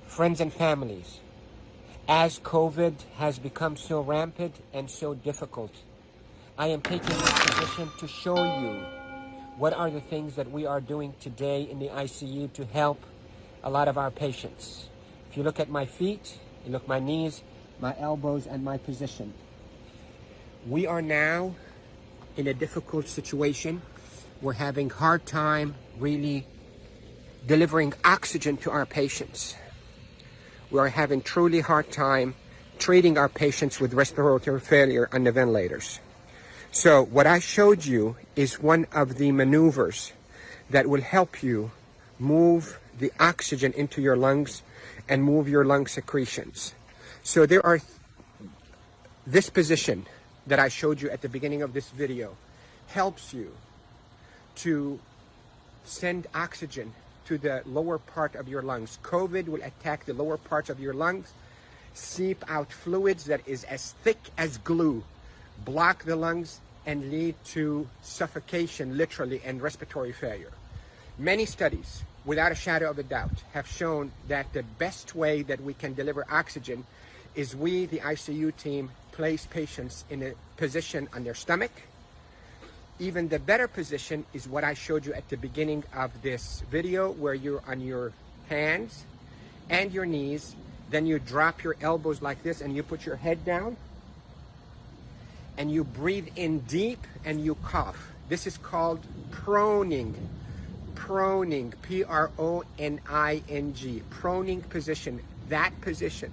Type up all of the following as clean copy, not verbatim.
Friends and families, as COVID has become so rampant and so difficult, I am taking this position to show you what are the things that we are doing today in the ICU to help a lot of our patients. If you look at my feet, you look at my knees, my elbows, and my position. We are now in a difficult situation. We're having hard time really delivering oxygen to our patients. We are having truly hard time treating our patients with respiratory failure on the ventilators. So what I showed you is one of the maneuvers that will help you move the oxygen into your lungs and move your lung secretions. So there are this position that I showed you at the beginning of this video helps you to send oxygen to the lower part of your lungs. COVID will attack the lower parts of your lungs, seep out fluids that is as thick as glue, block the lungs, and lead to suffocation, literally, and respiratory failure. Many studies, without a shadow of a doubt, have shown that the best way that we can deliver oxygen is we, the ICU team, place patients in a position on their stomach. Even the better position is what I showed you at the beginning of this video, where you're on your hands and your knees, then you drop your elbows like this and you put your head down and you breathe in deep and you cough. This is called proning. Proning, P-R-O-N-I-N-G, proning position. That position,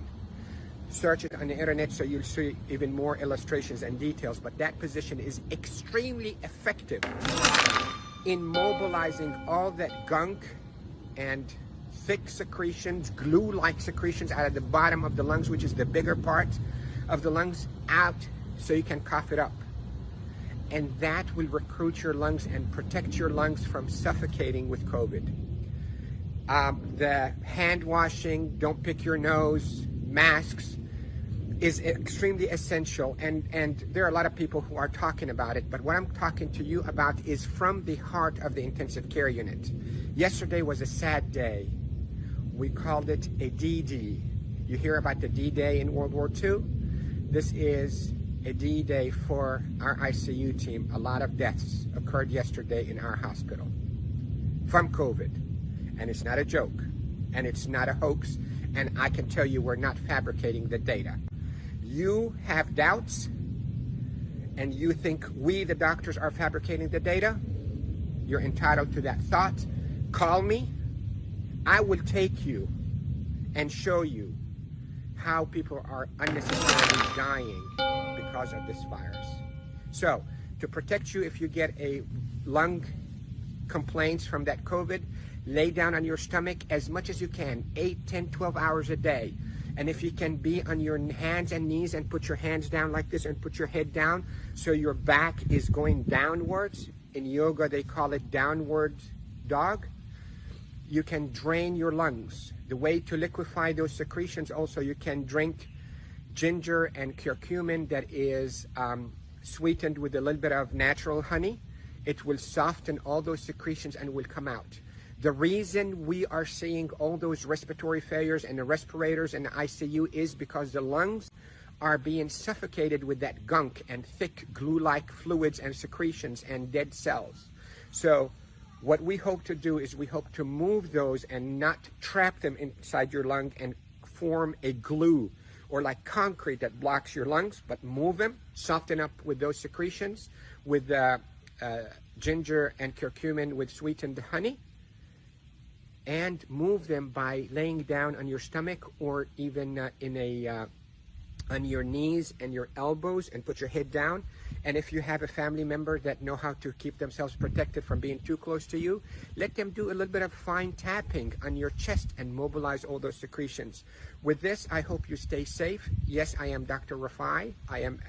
search it on the internet so you'll see even more illustrations and details, but that position is extremely effective in mobilizing all that gunk and thick secretions, glue-like secretions out of the bottom of the lungs, which is the bigger part of the lungs, out so you can cough it up. And that will recruit your lungs and protect your lungs from suffocating with COVID. The hand washing, don't pick your nose, masks, is extremely essential, and there are a lot of people who are talking about it, but what I'm talking to you about is from the heart of the intensive care unit. Yesterday was a sad day. We called it a D-Day. You hear about the D-Day in World War II? This is a D-Day for our ICU team. A lot of deaths occurred yesterday in our hospital from COVID, and it's not a joke, and it's not a hoax, and I can tell you we're not fabricating the data. You have doubts and you think we, the doctors, are fabricating the data. You're entitled to that thought. Call me. I will take you and show you how people are unnecessarily dying because of this virus. So, to protect you if you get a lung complaints from that COVID, lay down on your stomach as much as you can, 8, 10, 12 hours a day. And if you can be on your hands and knees and put your hands down like this and put your head down so your back is going downwards. In yoga, they call it downward dog. You can drain your lungs. The way to liquefy those secretions also, you can drink ginger and curcumin that is sweetened with a little bit of natural honey. It will soften all those secretions and will come out. The reason we are seeing all those respiratory failures and the respirators and the ICU is because the lungs are being suffocated with that gunk and thick glue-like fluids and secretions and dead cells. So what we hope to do is we hope to move those and not trap them inside your lung and form a glue or like concrete that blocks your lungs, but move them, soften up with those secretions with ginger and curcumin with sweetened honey, and move them by laying down on your stomach or even on your knees and your elbows and put your head down. And if you have a family member that know how to keep themselves protected from being too close to you, let them do a little bit of fine tapping on your chest and mobilize all those secretions. With this, I hope you stay safe. Yes, I am Dr. Rafai. I am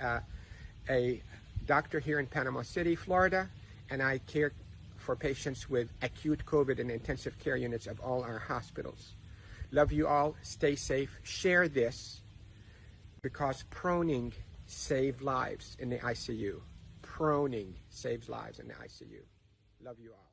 a doctor here in Panama City, Florida, and I care for patients with acute COVID in intensive care units of all our hospitals. Love you all. Stay safe. Share this because proning saves lives in the ICU. proning saves lives in the ICU. Love you all.